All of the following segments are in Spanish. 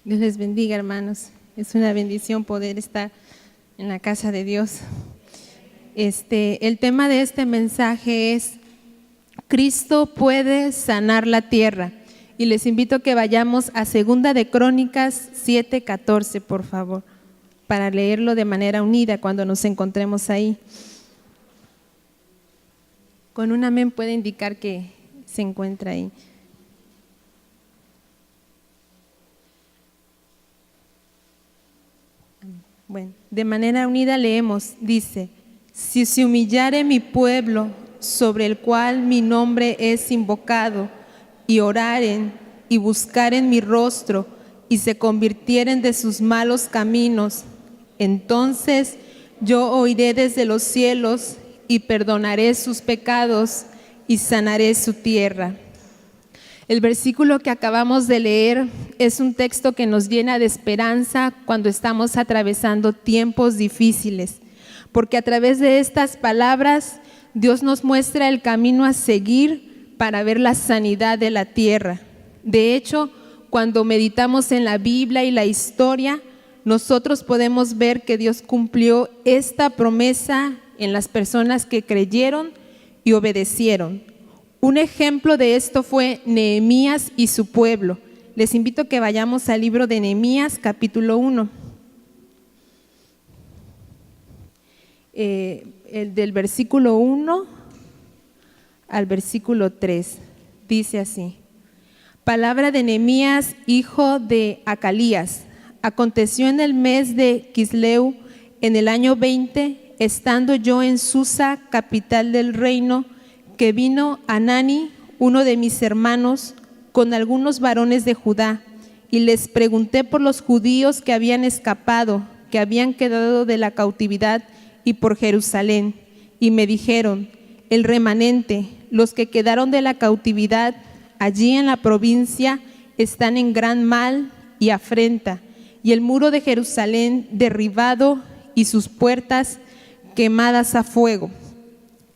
Dios les bendiga, hermanos. Es una bendición poder estar en la casa de Dios. El tema de este mensaje es Cristo puede sanar la tierra. Y les invito a que vayamos a 2 de Crónicas 7:14, por favor, para leerlo de manera unida cuando nos encontremos ahí. Con un amén puede indicar que se encuentra ahí. Bueno, de manera unida leemos, dice: si se humillare mi pueblo, sobre el cual mi nombre es invocado, y oraren y buscaren mi rostro, y se convirtieren de sus malos caminos, entonces yo oiré desde los cielos, y perdonaré sus pecados, y sanaré su tierra. El versículo que acabamos de leer es un texto que nos llena de esperanza cuando estamos atravesando tiempos difíciles, porque a través de estas palabras Dios nos muestra el camino a seguir para ver la sanidad de la tierra. De hecho, cuando meditamos en la Biblia y la historia, nosotros podemos ver que Dios cumplió esta promesa en las personas que creyeron y obedecieron. Un ejemplo de esto fue Nehemías y su pueblo. Les invito a que vayamos al libro de Nehemías, capítulo 1. El del versículo 1 al versículo 3. Dice así: palabra de Nehemías, hijo de Acalías. Aconteció en el mes de Quisleu, en el año 20, estando yo en Susa, capital del reino, que vino Hanani, uno de mis hermanos, con algunos varones de Judá, y les pregunté por los judíos que habían escapado, que habían quedado de la cautividad, y por Jerusalén. Y me dijeron: el remanente, los que quedaron de la cautividad allí en la provincia, están en gran mal y afrenta, y el muro de Jerusalén derribado y sus puertas quemadas a fuego.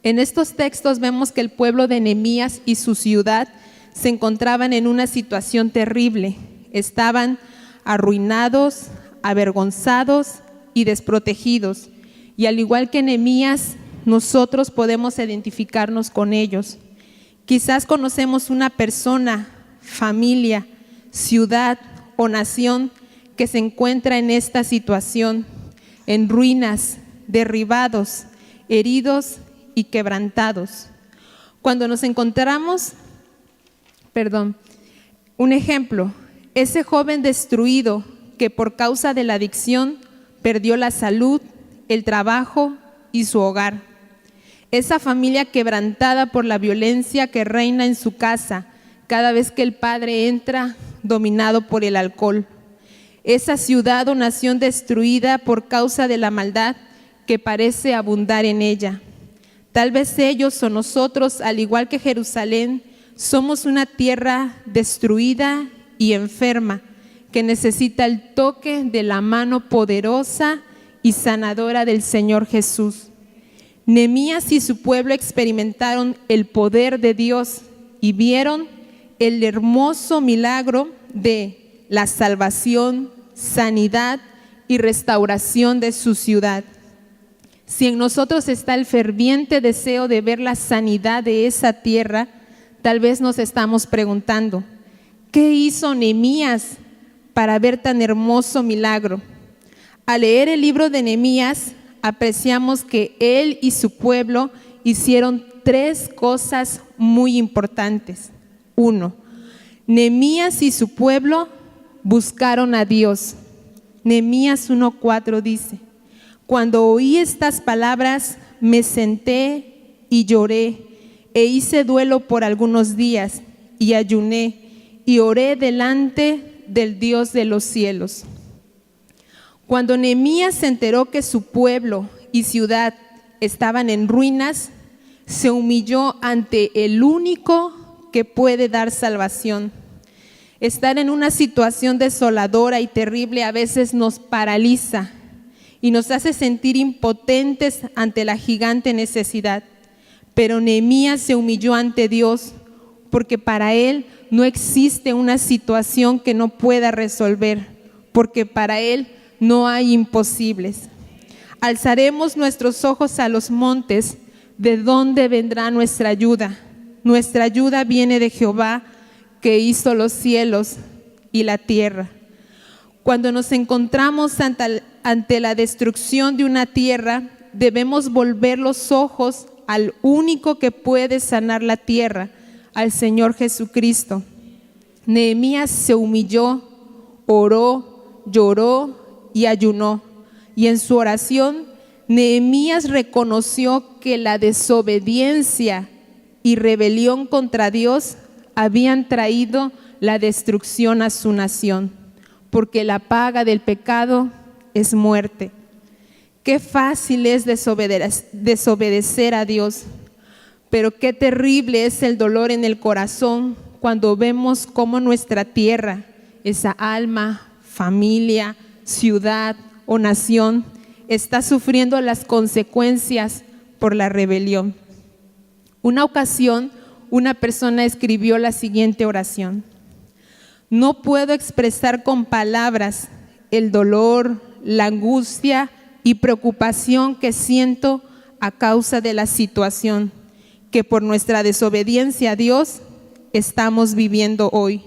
En estos textos vemos que el pueblo de Nehemías y su ciudad se encontraban en una situación terrible. Estaban arruinados, avergonzados y desprotegidos. Y al igual que Nehemías, nosotros podemos identificarnos con ellos. Quizás conocemos una persona, familia, ciudad o nación que se encuentra en esta situación, en ruinas, derribados, heridos y quebrantados. Cuando nos encontramos, un ejemplo, ese joven destruido que por causa de la adicción perdió la salud, el trabajo y su hogar. Esa familia quebrantada por la violencia que reina en su casa cada vez que el padre entra dominado por el alcohol. Esa ciudad o nación destruida por causa de la maldad que parece abundar en ella. Tal vez ellos o nosotros, al igual que Jerusalén, somos una tierra destruida y enferma que necesita el toque de la mano poderosa y sanadora del Señor Jesús. Nehemías y su pueblo experimentaron el poder de Dios y vieron el hermoso milagro de la salvación, sanidad y restauración de su ciudad. Si en nosotros está el ferviente deseo de ver la sanidad de esa tierra, tal vez nos estamos preguntando, ¿qué hizo Nehemías para ver tan hermoso milagro? Al leer el libro de Nehemías, apreciamos que él y su pueblo hicieron 3 cosas muy importantes. 1. Nehemías y su pueblo buscaron a Dios. Nehemías 1:4 dice: cuando oí estas palabras, me senté y lloré, e hice duelo por algunos días, y ayuné, y oré delante del Dios de los cielos. Cuando Nehemías se enteró que su pueblo y ciudad estaban en ruinas, se humilló ante el único que puede dar salvación. Estar en una situación desoladora y terrible a veces nos paraliza y nos hace sentir impotentes ante la gigante necesidad. Pero Nehemías se humilló ante Dios, porque para él no existe una situación que no pueda resolver, porque para Él no hay imposibles. Alzaremos nuestros ojos a los montes, ¿de dónde vendrá nuestra ayuda? Nuestra ayuda viene de Jehová, que hizo los cielos y la tierra. Cuando nos encontramos ante la destrucción de una tierra, debemos volver los ojos al único que puede sanar la tierra, al Señor Jesucristo. Nehemías se humilló, oró, lloró y ayunó. Y en su oración, Nehemías reconoció que la desobediencia y rebelión contra Dios habían traído la destrucción a su nación, porque la paga del pecado es muerte. Qué fácil es desobedecer a Dios, pero qué terrible es el dolor en el corazón cuando vemos cómo nuestra tierra, esa alma, familia, ciudad o nación, está sufriendo las consecuencias por la rebelión. Una ocasión, una persona escribió la siguiente oración: no puedo expresar con palabras el dolor, la angustia y preocupación que siento a causa de la situación que por nuestra desobediencia a Dios estamos viviendo hoy.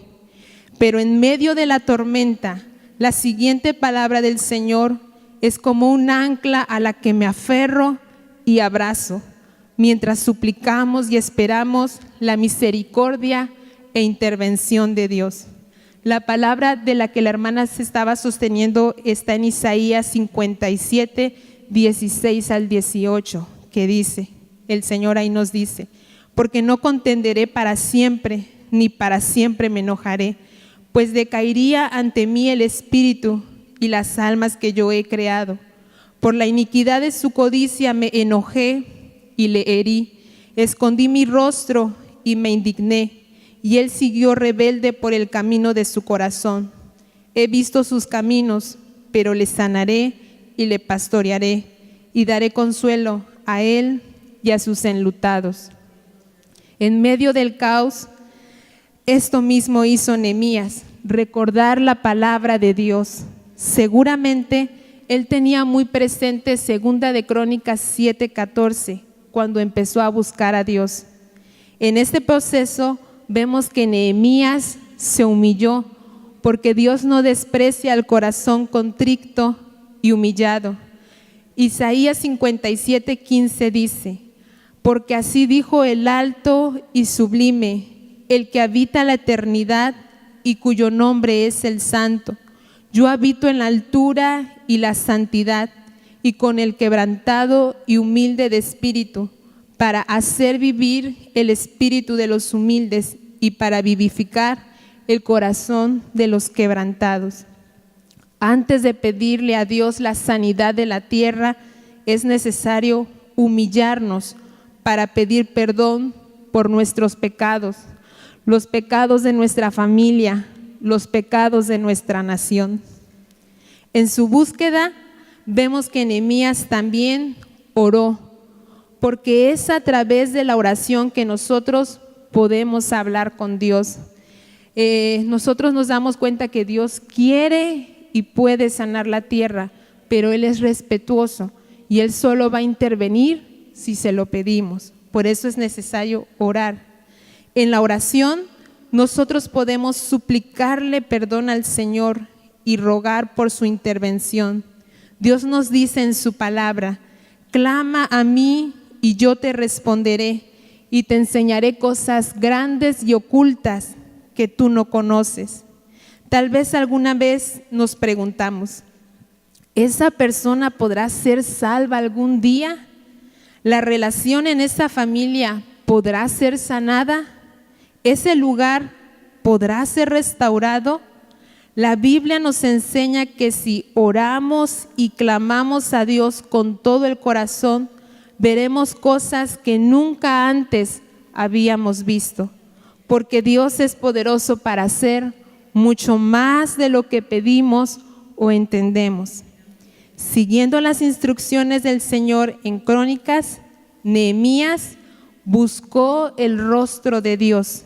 Pero en medio de la tormenta, la siguiente palabra del Señor es como un ancla a la que me aferro y abrazo, mientras suplicamos y esperamos la misericordia e intervención de Dios. La palabra de la que la hermana se estaba sosteniendo está en Isaías 57, 16 al 18, que dice, el Señor ahí nos dice: porque no contenderé para siempre, ni para siempre me enojaré, pues decaería ante mí el espíritu y las almas que yo he creado. Por la iniquidad de su codicia me enojé y le herí, escondí mi rostro y me indigné, y él siguió rebelde por el camino de su corazón. He visto sus caminos, pero le sanaré y le pastorearé, y daré consuelo a él y a sus enlutados. En medio del caos, esto mismo hizo Nehemías, recordar la palabra de Dios. Seguramente él tenía muy presente 2 de Crónicas 7:14, cuando empezó a buscar a Dios. En este proceso vemos que Nehemías se humilló, porque Dios no desprecia el corazón contrito y humillado. Isaías 57:15 dice: porque así dijo el alto y sublime, el que habita la eternidad y cuyo nombre es el Santo. Yo habito en la altura y la santidad, y con el quebrantado y humilde de espíritu, para hacer vivir el espíritu de los humildes y para vivificar el corazón de los quebrantados. Antes de pedirle a Dios la sanidad de la tierra, es necesario humillarnos para pedir perdón por nuestros pecados, los pecados de nuestra familia, los pecados de nuestra nación. En su búsqueda vemos que Nehemías también oró, porque es a través de la oración que nosotros podemos hablar con Dios. Nosotros nos damos cuenta que Dios quiere y puede sanar la tierra, pero Él es respetuoso y Él solo va a intervenir si se lo pedimos. Por eso es necesario orar. En la oración nosotros podemos suplicarle perdón al Señor y rogar por su intervención. Dios nos dice en su palabra: clama a mí y yo te responderé y te enseñaré cosas grandes y ocultas que tú no conoces. Tal vez alguna vez nos preguntamos: ¿esa persona podrá ser salva algún día? ¿La relación en esa familia podrá ser sanada? ¿Ese lugar podrá ser restaurado? La Biblia nos enseña que si oramos y clamamos a Dios con todo el corazón, veremos cosas que nunca antes habíamos visto, porque Dios es poderoso para hacer mucho más de lo que pedimos o entendemos. Siguiendo las instrucciones del Señor en Crónicas, Nehemías buscó el rostro de Dios.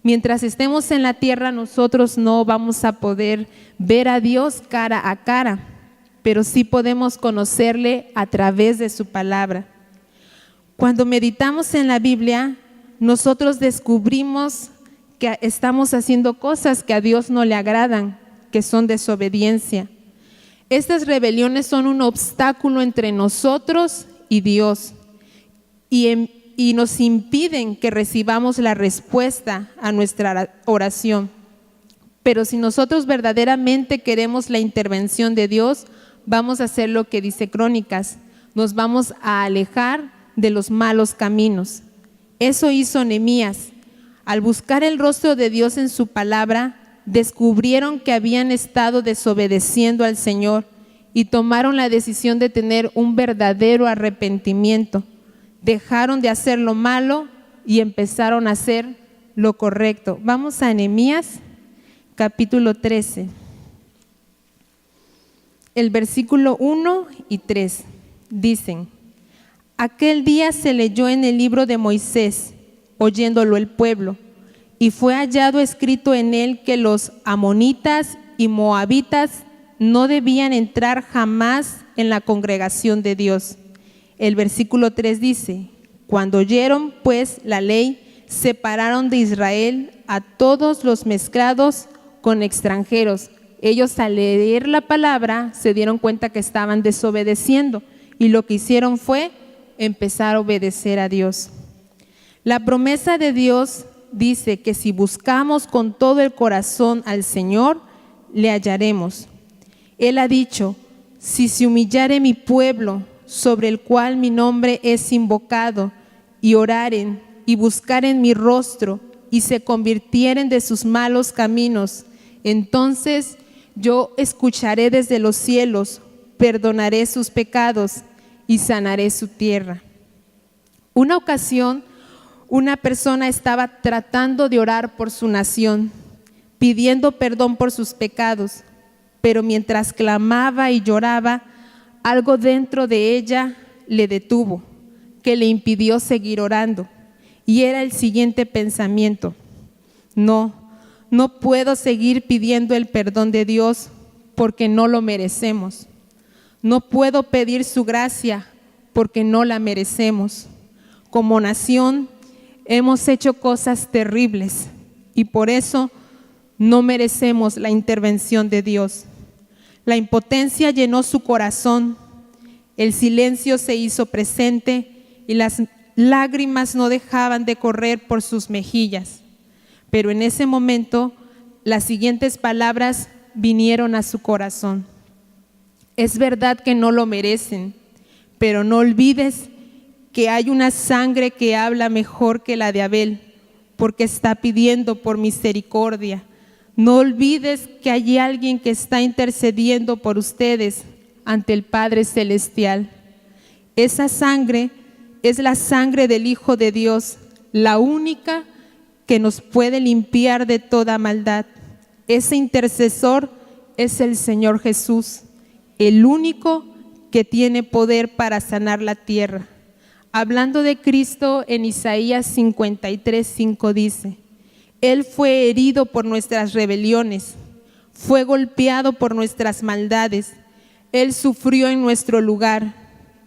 Mientras estemos en la tierra, nosotros no vamos a poder ver a Dios cara a cara, pero sí podemos conocerle a través de su palabra. Cuando meditamos en la Biblia, nosotros descubrimos que estamos haciendo cosas que a Dios no le agradan, que son desobediencia. Estas rebeliones son un obstáculo entre nosotros y Dios y nos impiden que recibamos la respuesta a nuestra oración. Pero si nosotros verdaderamente queremos la intervención de Dios, vamos a hacer lo que dice Crónicas, nos vamos a alejar de los malos caminos. Eso hizo Nehemías. Al buscar el rostro de Dios en su palabra, descubrieron que habían estado desobedeciendo al Señor y tomaron la decisión de tener un verdadero arrepentimiento. Dejaron de hacer lo malo y empezaron a hacer lo correcto. Vamos a Nehemías, capítulo 13. El versículo 1 y 3 dicen: aquel día se leyó en el libro de Moisés, oyéndolo el pueblo, y fue hallado escrito en él que los amonitas y moabitas no debían entrar jamás en la congregación de Dios. El versículo 3 dice: cuando oyeron pues la ley, separaron de Israel a todos los mezclados con extranjeros. Ellos al leer la palabra se dieron cuenta que estaban desobedeciendo y lo que hicieron fue empezar a obedecer a Dios. La promesa de Dios dice que si buscamos con todo el corazón al Señor, le hallaremos. Él ha dicho: si se humillare mi pueblo, sobre el cual mi nombre es invocado, y oraren y buscaren mi rostro, y se convirtieren de sus malos caminos, entonces yo escucharé desde los cielos, perdonaré sus pecados y sanaré su tierra. Una ocasión, una persona estaba tratando de orar por su nación, pidiendo perdón por sus pecados, pero mientras clamaba y lloraba, algo dentro de ella le detuvo, que le impidió seguir orando. Y era el siguiente pensamiento: no puedo seguir pidiendo el perdón de Dios porque no lo merecemos. No puedo pedir su gracia porque no la merecemos. Como nación hemos hecho cosas terribles y por eso no merecemos la intervención de Dios. La impotencia llenó su corazón, el silencio se hizo presente y las lágrimas no dejaban de correr por sus mejillas. Pero en ese momento, las siguientes palabras vinieron a su corazón: es verdad que no lo merecen, pero no olvides que hay una sangre que habla mejor que la de Abel, porque está pidiendo por misericordia. No olvides que hay alguien que está intercediendo por ustedes ante el Padre Celestial. Esa sangre es la sangre del Hijo de Dios, la única que nos puede limpiar de toda maldad. Ese intercesor es el Señor Jesús, el único que tiene poder para sanar la tierra. Hablando de Cristo, en Isaías 53:5 dice: Él fue herido por nuestras rebeliones, fue golpeado por nuestras maldades. Él sufrió en nuestro lugar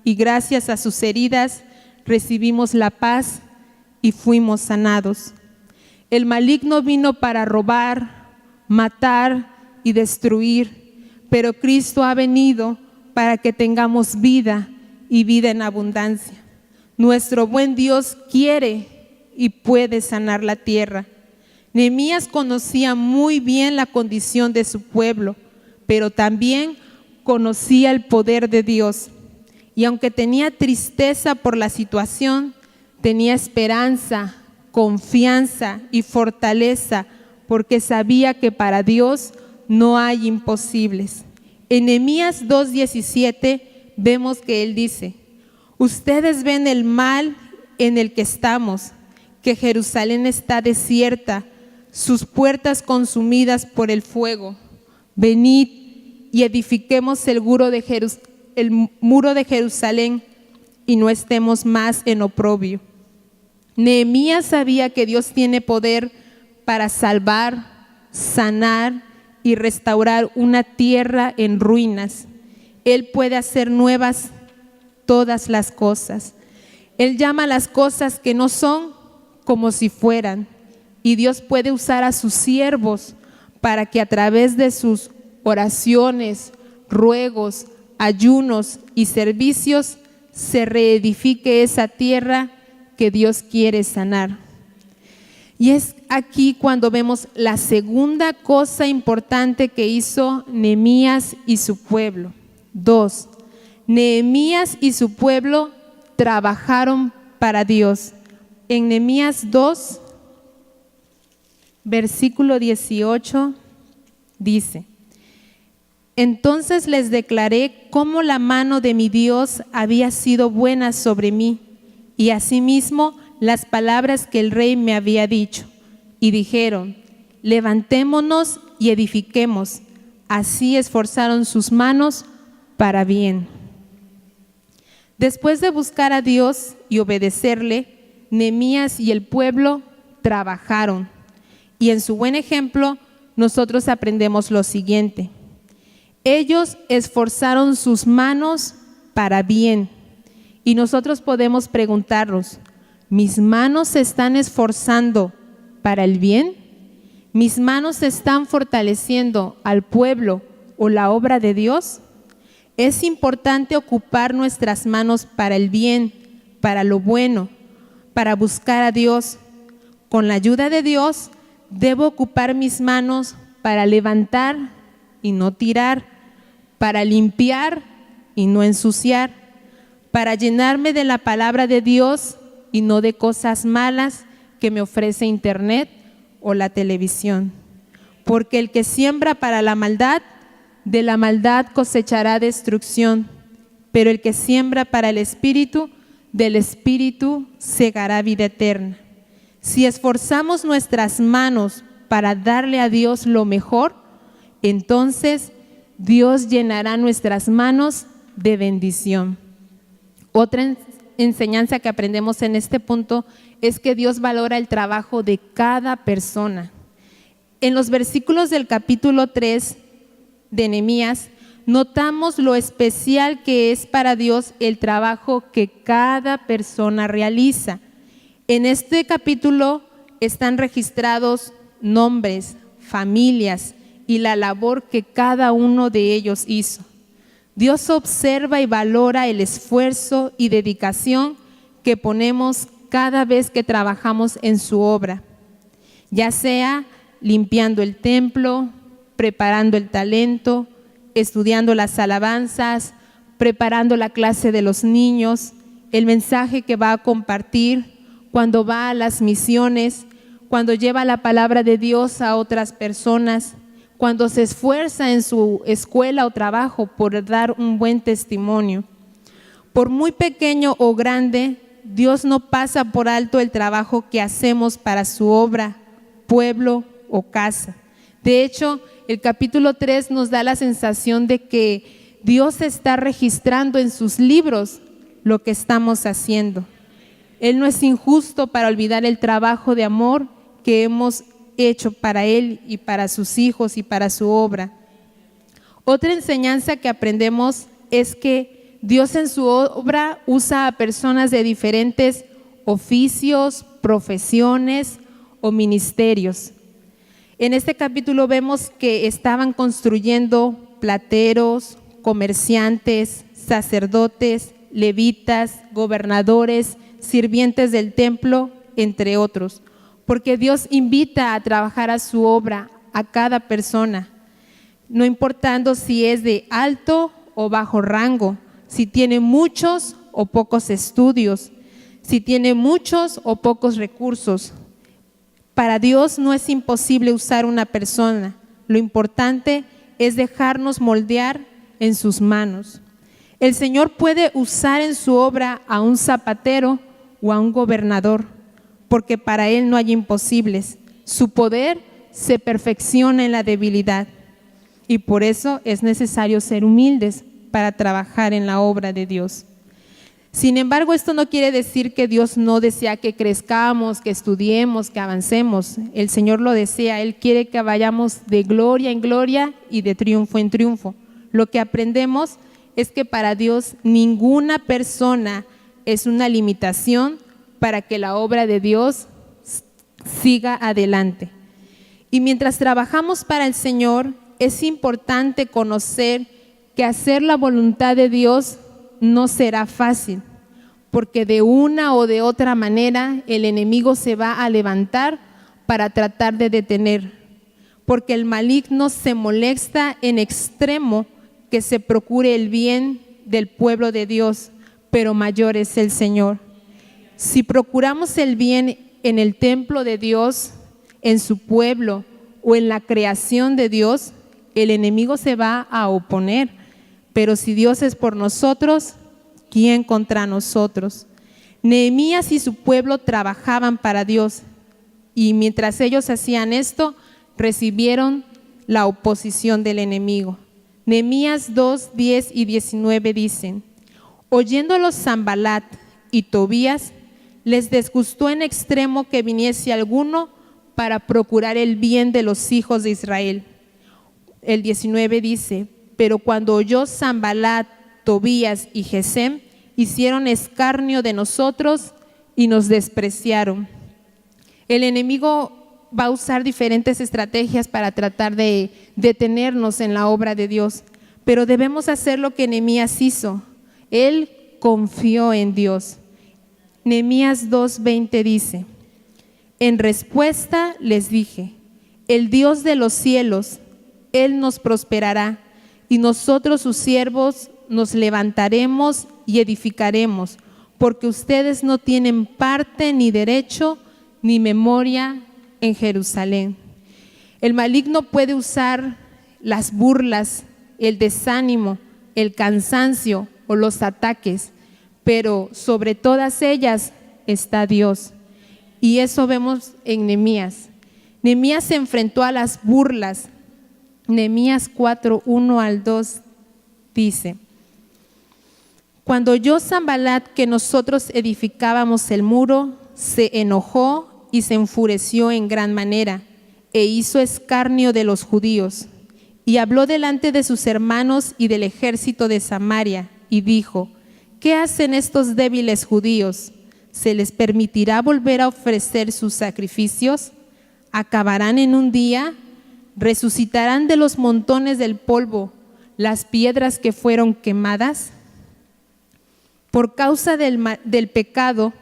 y gracias a sus heridas recibimos la paz y fuimos sanados. El maligno vino para robar, matar y destruir, pero Cristo ha venido para que tengamos vida y vida en abundancia. Nuestro buen Dios quiere y puede sanar la tierra. Nehemías conocía muy bien la condición de su pueblo, pero también conocía el poder de Dios. Y aunque tenía tristeza por la situación, tenía esperanza, confianza y fortaleza, porque sabía que para Dios no hay imposibles. En Nehemías 2:17 vemos que él dice: ustedes ven el mal en el que estamos, que Jerusalén está desierta, sus puertas consumidas por el fuego. Venid y edifiquemos el muro de Jerusalén y no estemos más en oprobio. Nehemías sabía que Dios tiene poder para salvar, sanar y restaurar una tierra en ruinas. Él puede hacer nuevas todas las cosas. Él llama a las cosas que no son como si fueran. Y Dios puede usar a sus siervos para que a través de sus oraciones, ruegos, ayunos y servicios se reedifique esa tierra que Dios quiere sanar. Y es aquí cuando vemos la segunda cosa importante que hizo Nehemías y su pueblo. 2. Nehemías y su pueblo trabajaron para Dios. En Nehemías 2, versículo 18, dice: Entonces les declaré cómo la mano de mi Dios había sido buena sobre mí, y asimismo las palabras que el rey me había dicho. Y dijeron: levantémonos y edifiquemos. Así esforzaron sus manos para bien. Después de buscar a Dios y obedecerle, Nehemías y el pueblo trabajaron. Y en su buen ejemplo, nosotros aprendemos lo siguiente: ellos esforzaron sus manos para bien. Y nosotros podemos preguntarnos: ¿mis manos se están esforzando para el bien? ¿Mis manos se están fortaleciendo al pueblo o la obra de Dios? Es importante ocupar nuestras manos para el bien, para lo bueno, para buscar a Dios. Con la ayuda de Dios, debo ocupar mis manos para levantar y no tirar, para limpiar y no ensuciar, para llenarme de la palabra de Dios y no de cosas malas que me ofrece Internet o la televisión. Porque el que siembra para la maldad, de la maldad cosechará destrucción, pero el que siembra para el Espíritu, del Espíritu segará vida eterna. Si esforzamos nuestras manos para darle a Dios lo mejor, entonces Dios llenará nuestras manos de bendición. Otra enseñanza que aprendemos en este punto es que Dios valora el trabajo de cada persona. En los versículos del capítulo 3 de Nehemías, notamos lo especial que es para Dios el trabajo que cada persona realiza. En este capítulo están registrados nombres, familias y la labor que cada uno de ellos hizo. Dios observa y valora el esfuerzo y dedicación que ponemos cada vez que trabajamos en su obra, ya sea limpiando el templo, preparando el talento, estudiando las alabanzas, preparando la clase de los niños, el mensaje que va a compartir, cuando va a las misiones, cuando lleva la palabra de Dios a otras personas, cuando se esfuerza en su escuela o trabajo por dar un buen testimonio. Por muy pequeño o grande, Dios no pasa por alto el trabajo que hacemos para su obra, pueblo o casa. De hecho, el capítulo 3 nos da la sensación de que Dios está registrando en sus libros lo que estamos haciendo. Él no es injusto para olvidar el trabajo de amor que hemos hecho para Él y para sus hijos y para su obra. Otra enseñanza que aprendemos es que Dios en su obra usa a personas de diferentes oficios, profesiones o ministerios. En este capítulo vemos que estaban construyendo plateros, comerciantes, sacerdotes, levitas, gobernadores, sirvientes del templo, entre otros, porque Dios invita a trabajar a su obra a cada persona, no importando si es de alto o bajo rango, si tiene muchos o pocos estudios, si tiene muchos o pocos recursos. Para Dios no es imposible usar una persona, lo importante es dejarnos moldear en sus manos. El Señor puede usar en su obra a un zapatero o a un gobernador, porque para Él no hay imposibles. Su poder se perfecciona en la debilidad y por eso es necesario ser humildes para trabajar en la obra de Dios. Sin embargo, esto no quiere decir que Dios no desea que crezcamos, que estudiemos, que avancemos. El Señor lo desea. Él quiere que vayamos de gloria en gloria y de triunfo en triunfo. Lo que aprendemos es que para Dios ninguna persona es una limitación para que la obra de Dios siga adelante. Y mientras trabajamos para el Señor, es importante conocer que hacer la voluntad de Dios no será fácil, porque de una o de otra manera el enemigo se va a levantar para tratar de detener, porque el maligno se molesta en extremo que se procure el bien del pueblo de Dios, pero mayor es el Señor. Si procuramos el bien en el templo de Dios, en su pueblo o en la creación de Dios, el enemigo se va a oponer. Pero si Dios es por nosotros, ¿quién contra nosotros? Nehemías y su pueblo trabajaban para Dios, y mientras ellos hacían esto, recibieron la oposición del enemigo. Nehemías 2, 10 y 19 dicen: oyéndolo Sanbalat y Tobías, les disgustó en extremo que viniese alguno para procurar el bien de los hijos de Israel. El 19 dice: pero cuando oyó Sanbalat, Tobías y Gesem, hicieron escarnio de nosotros y nos despreciaron. El enemigo va a usar diferentes estrategias para tratar de detenernos en la obra de Dios, pero debemos hacer lo que Nehemías hizo. Él confió en Dios. Nehemías 2:20 dice: en respuesta les dije, el Dios de los cielos, Él nos prosperará, y nosotros sus siervos nos levantaremos y edificaremos, porque ustedes no tienen parte ni derecho ni memoria en Jerusalén. El maligno puede usar las burlas, el desánimo, el cansancio o los ataques, pero sobre todas ellas está Dios. Y eso vemos en Nehemías. Nehemías se enfrentó a las burlas. Nehemías 4, 1 al 2 dice: cuando oyó Sanbalat que nosotros edificábamos el muro, se enojó y se enfureció en gran manera, e hizo escarnio de los judíos, y habló delante de sus hermanos y del ejército de Samaria, y dijo: ¿qué hacen estos débiles judíos? ¿Se les permitirá volver a ofrecer sus sacrificios? ¿Acabarán en un día? ¿Resucitarán de los montones del polvo las piedras que fueron quemadas? Por causa del pecado,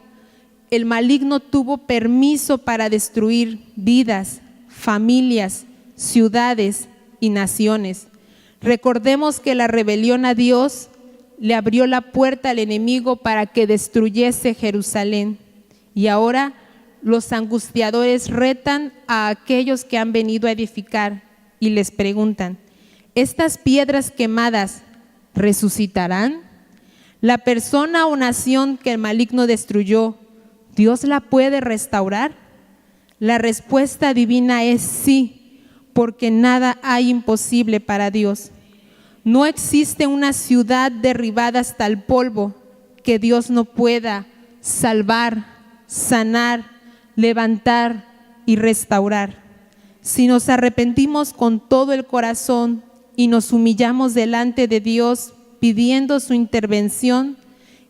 el maligno tuvo permiso para destruir vidas, familias, ciudades y naciones. Recordemos que la rebelión a Dios le abrió la puerta al enemigo para que destruyese Jerusalén. Y ahora los angustiadores retan a aquellos que han venido a edificar y les preguntan: ¿estas piedras quemadas resucitarán? La persona o nación que el maligno destruyó, ¿Dios la puede restaurar? La respuesta divina es sí, porque nada hay imposible para Dios. No existe una ciudad derribada hasta el polvo que Dios no pueda salvar, sanar, levantar y restaurar. Si nos arrepentimos con todo el corazón y nos humillamos delante de Dios pidiendo su intervención,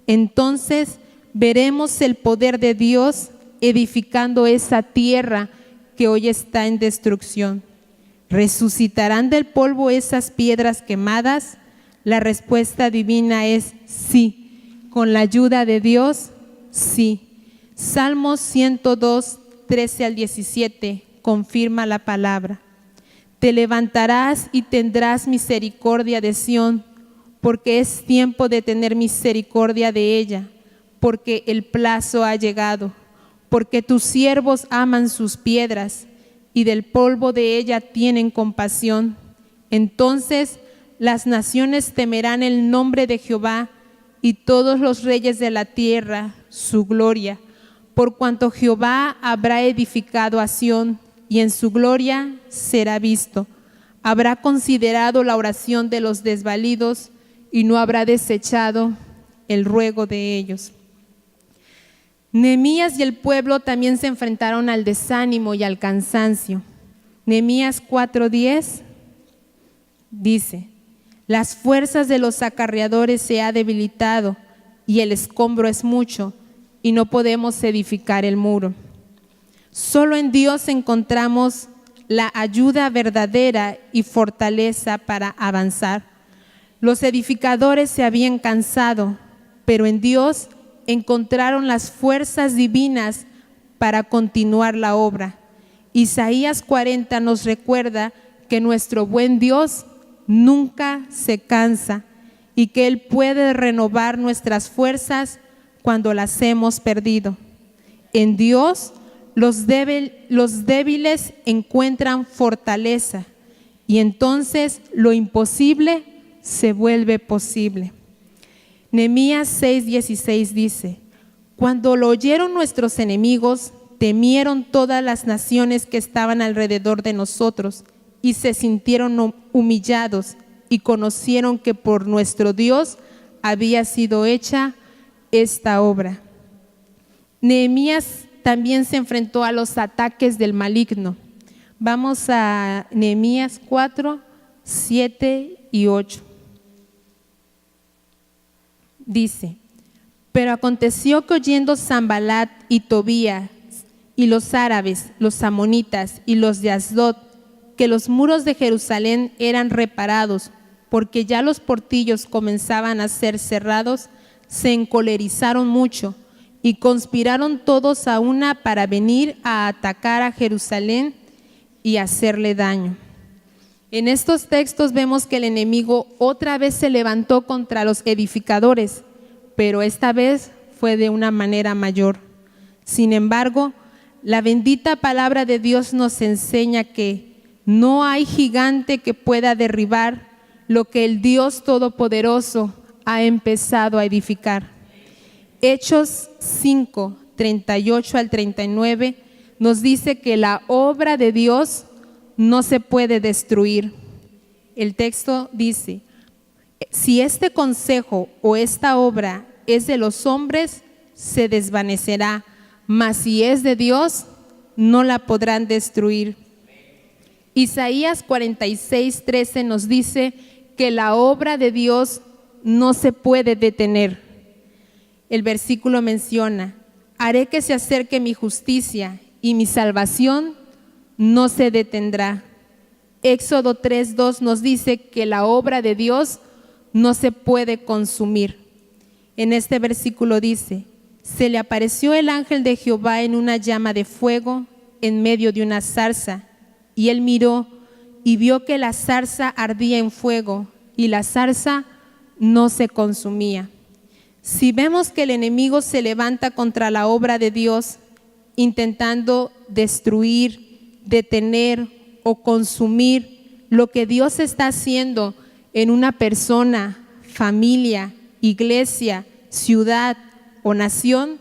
entonces veremos el poder de Dios edificando esa tierra que hoy está en destrucción. ¿Resucitarán del polvo esas piedras quemadas? La respuesta divina es sí. Con la ayuda de Dios, sí. Salmos 102, 13 al 17 confirma la palabra. Te levantarás y tendrás misericordia de Sión, porque es tiempo de tener misericordia de ella, porque el plazo ha llegado, porque tus siervos aman sus piedras y del polvo de ella tienen compasión. Entonces las naciones temerán el nombre de Jehová y todos los reyes de la tierra su gloria, por cuanto Jehová habrá edificado a Sión y en su gloria será visto. Habrá considerado la oración de los desvalidos y no habrá desechado el ruego de ellos. Nehemías y el pueblo también se enfrentaron al desánimo y al cansancio. Nehemías 4:10 dice: las fuerzas de los acarreadores se ha debilitado y el escombro es mucho y no podemos edificar el muro. Solo en Dios encontramos la ayuda verdadera y fortaleza para avanzar. Los edificadores se habían cansado, pero en Dios encontraron las fuerzas divinas para continuar la obra. Isaías 40 nos recuerda que nuestro buen Dios nunca se cansa y que Él puede renovar nuestras fuerzas cuando las hemos perdido. En Dios, los débiles encuentran fortaleza y entonces lo imposible se vuelve posible. Nehemías 6:16 dice: cuando lo oyeron nuestros enemigos, temieron todas las naciones que estaban alrededor de nosotros y se sintieron humillados y conocieron que por nuestro Dios había sido hecha esta obra. Nehemías también se enfrentó a los ataques del maligno. Vamos a Nehemías 4, 7 y 8. Dice: pero aconteció que oyendo Sanbalat y Tobías y los árabes, los amonitas y los de Asdod, que los muros de Jerusalén eran reparados, porque ya los portillos comenzaban a ser cerrados, se encolerizaron mucho y conspiraron todos a una para venir a atacar a Jerusalén y hacerle daño. En estos textos vemos que el enemigo otra vez se levantó contra los edificadores, pero esta vez fue de una manera mayor. Sin embargo, la bendita palabra de Dios nos enseña que no hay gigante que pueda derribar lo que el Dios Todopoderoso ha empezado a edificar. Hechos 5, 38 al 39 nos dice que la obra de Dios no se puede destruir. El texto dice: si este consejo o esta obra es de los hombres, se desvanecerá, mas si es de Dios, no la podrán destruir. Isaías 46:13 nos dice que la obra de Dios no se puede detener. El versículo menciona: haré que se acerque mi justicia y mi salvación no se detendrá. Éxodo 3:2 nos dice que la obra de Dios no se puede consumir. En este versículo dice: se le apareció el ángel de Jehová en una llama de fuego en medio de una zarza, y él miró y vio que la zarza ardía en fuego y la zarza no se consumía. Si vemos que el enemigo se levanta contra la obra de Dios, intentando destruir, detener o consumir lo que Dios está haciendo en una persona, familia, iglesia, ciudad o nación,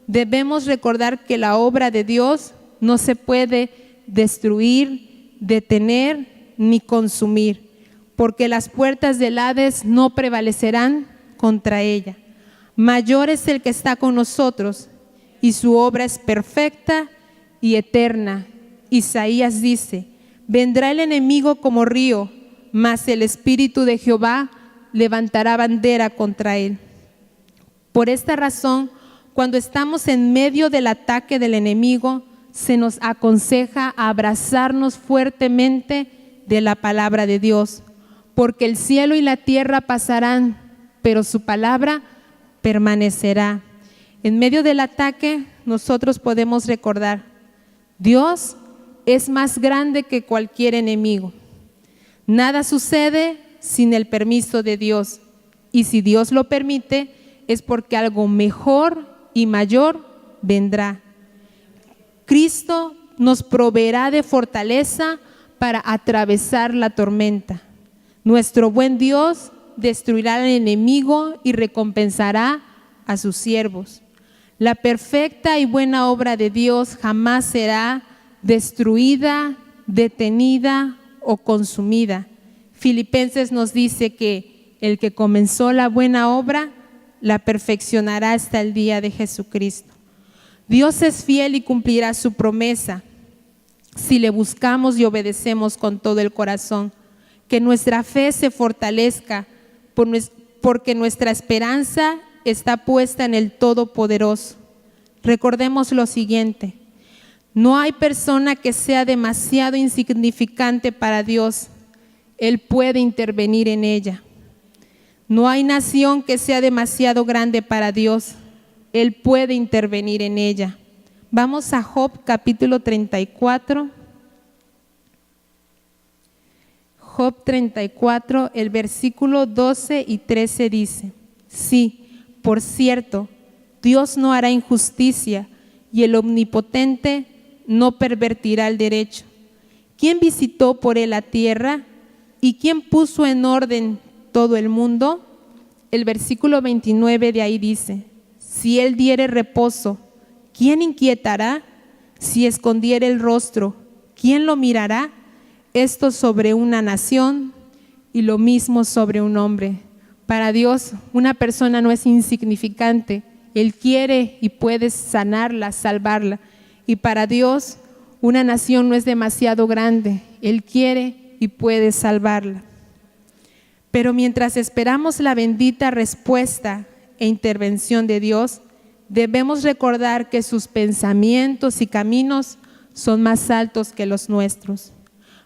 debemos recordar que la obra de Dios no se puede destruir, detener ni consumir, porque las puertas del Hades no prevalecerán contra ella. Mayor es el que está con nosotros y su obra es perfecta y eterna. Isaías dice: vendrá el enemigo como río, mas el Espíritu de Jehová levantará bandera contra él. Por esta razón, cuando estamos en medio del ataque del enemigo, se nos aconseja abrazarnos fuertemente de la palabra de Dios, porque el cielo y la tierra pasarán, pero su palabra permanecerá. En medio del ataque, nosotros podemos recordar: Dios es más grande que cualquier enemigo. Nada sucede sin el permiso de Dios, y si Dios lo permite, es porque algo mejor y mayor vendrá. Cristo nos proveerá de fortaleza para atravesar la tormenta. Nuestro buen Dios destruirá al enemigo y recompensará a sus siervos. La perfecta y buena obra de Dios jamás será destruida, detenida o consumida. Filipenses nos dice que el que comenzó la buena obra la perfeccionará hasta el día de Jesucristo. Dios es fiel y cumplirá su promesa si le buscamos y obedecemos con todo el corazón. Que nuestra fe se fortalezca porque nuestra esperanza está puesta en el Todopoderoso. Recordemos lo siguiente: no hay persona que sea demasiado insignificante para Dios. Él puede intervenir en ella. No hay nación que sea demasiado grande para Dios. Él puede intervenir en ella. Vamos a Job capítulo 34. Job 34, el versículo 12 y 13 dice: sí, por cierto, Dios no hará injusticia y el Omnipotente no pervertirá el derecho. ¿Quién visitó por él la tierra y quién puso en orden todo el mundo? El versículo 29 de ahí dice: si él diere reposo, ¿quién inquietará? Si escondiere el rostro, ¿quién lo mirará? Esto sobre una nación y lo mismo sobre un hombre. Para Dios, una persona no es insignificante. Él quiere y puede sanarla, salvarla. Y para Dios, una nación no es demasiado grande. Él quiere y puede salvarla. Pero mientras esperamos la bendita respuesta e intervención de Dios, debemos recordar que sus pensamientos y caminos son más altos que los nuestros.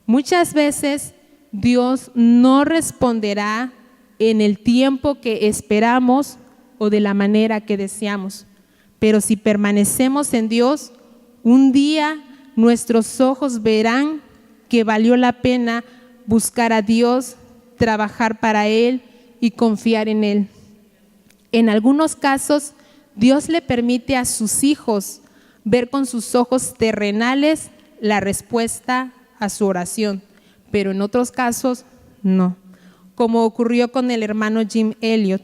Muchas veces Dios no responderá en el tiempo que esperamos o de la manera que deseamos, pero si permanecemos en Dios, un día nuestros ojos verán que valió la pena buscar a Dios, trabajar para Él y confiar en Él. En algunos casos, Dios le permite a sus hijos ver con sus ojos terrenales la respuesta a su oración, pero en otros casos no, como ocurrió con el hermano Jim Elliot.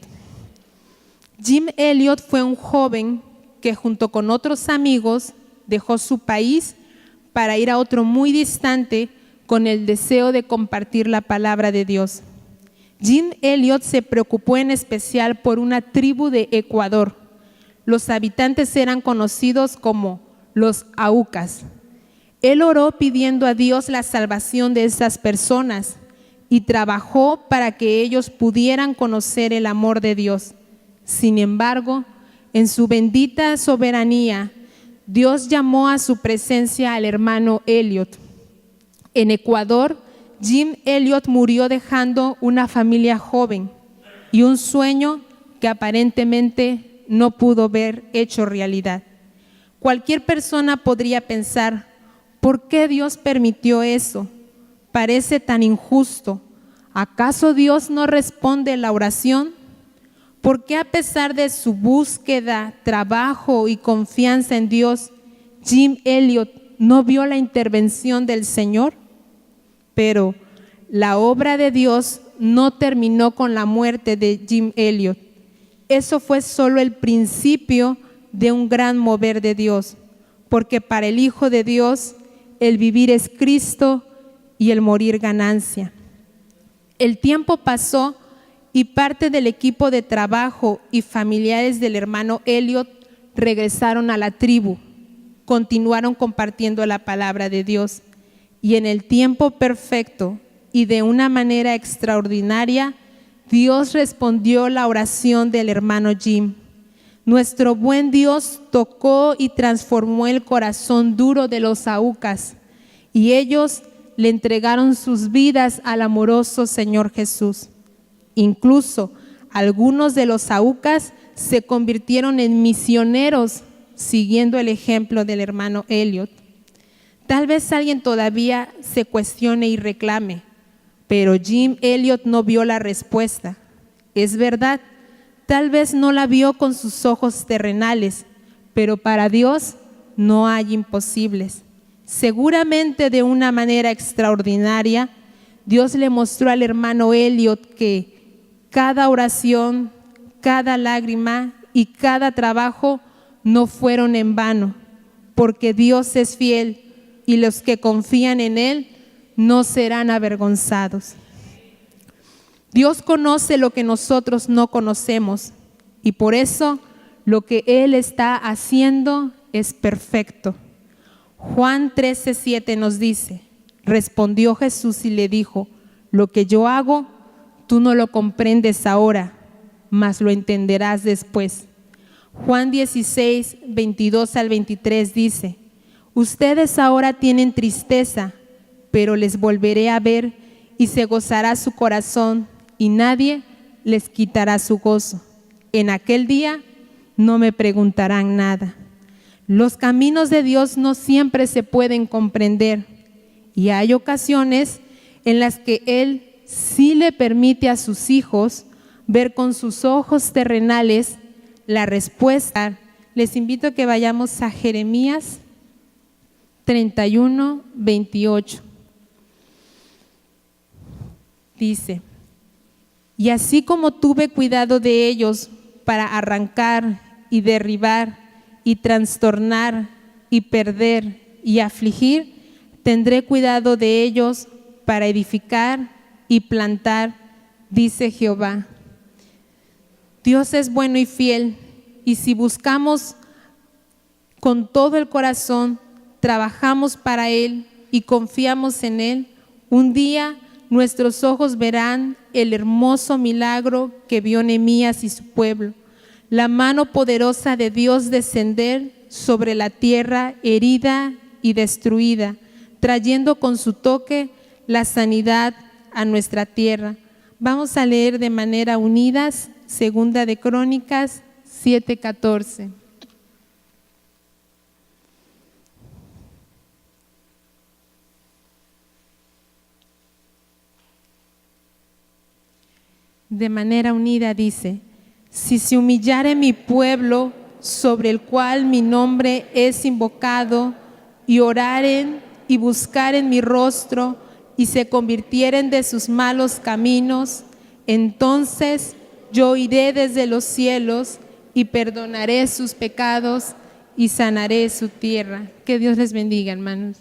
Jim Elliot fue un joven que junto con otros amigos dejó su país para ir a otro muy distante con el deseo de compartir la palabra de Dios. Jim Elliot se preocupó en especial por una tribu de Ecuador. Los habitantes eran conocidos como los Aucas. Él oró pidiendo a Dios la salvación de esas personas y trabajó para que ellos pudieran conocer el amor de Dios. Sin embargo, en su bendita soberanía, Dios llamó a su presencia al hermano Elliot. En Ecuador, Jim Elliot murió dejando una familia joven y un sueño que aparentemente no pudo ver hecho realidad. Cualquier persona podría pensar: ¿por qué Dios permitió eso? Parece tan injusto. ¿Acaso Dios no responde la oración? ¿Por qué a pesar de su búsqueda, trabajo y confianza en Dios, Jim Elliot no vio la intervención del Señor? Pero la obra de Dios no terminó con la muerte de Jim Elliot. Eso fue solo el principio de un gran mover de Dios, porque para el Hijo de Dios el vivir es Cristo y el morir ganancia. El tiempo pasó y parte del equipo de trabajo y familiares del hermano Elliot regresaron a la tribu, continuaron compartiendo la palabra de Dios y en el tiempo perfecto y de una manera extraordinaria, Dios respondió la oración del hermano Jim. Nuestro buen Dios tocó y transformó el corazón duro de los Aucas y ellos le entregaron sus vidas al amoroso Señor Jesús. Incluso algunos de los Aucas se convirtieron en misioneros siguiendo el ejemplo del hermano Elliot. Tal vez alguien todavía se cuestione y reclame, pero Jim Elliot no vio la respuesta. Es verdad, tal vez no la vio con sus ojos terrenales, pero para Dios no hay imposibles. Seguramente de una manera extraordinaria, Dios le mostró al hermano Elliot que cada oración, cada lágrima y cada trabajo no fueron en vano, porque Dios es fiel y los que confían en Él no serán avergonzados. Dios conoce lo que nosotros no conocemos y por eso lo que Él está haciendo es perfecto. Juan 13:7 nos dice: respondió Jesús y le dijo: lo que yo hago, tú no lo comprendes ahora, mas lo entenderás después. Juan 16:22-23 dice: ustedes ahora tienen tristeza, pero les volveré a ver y se gozará su corazón y nadie les quitará su gozo. En aquel día no me preguntarán nada. Los caminos de Dios no siempre se pueden comprender y hay ocasiones en las que Él sí le permite a sus hijos ver con sus ojos terrenales la respuesta. Les invito a que vayamos a Jeremías 31:28. Dice: y así como tuve cuidado de ellos para arrancar y derribar y trastornar y perder y afligir, tendré cuidado de ellos para edificar y plantar, dice Jehová. Dios es bueno y fiel, y si buscamos con todo el corazón, trabajamos para Él y confiamos en Él, un día nuestros ojos verán el hermoso milagro que vio Nehemías y su pueblo, la mano poderosa de Dios descender sobre la tierra herida y destruida, trayendo con su toque la sanidad a nuestra tierra. Vamos a leer de manera unidas Segunda de Crónicas 7:14. De manera unida dice: si se humillare mi pueblo, sobre el cual mi nombre es invocado, y oraren y buscaren mi rostro, y se convirtieren de sus malos caminos, entonces yo iré desde los cielos y perdonaré sus pecados y sanaré su tierra. Que Dios les bendiga, hermanos.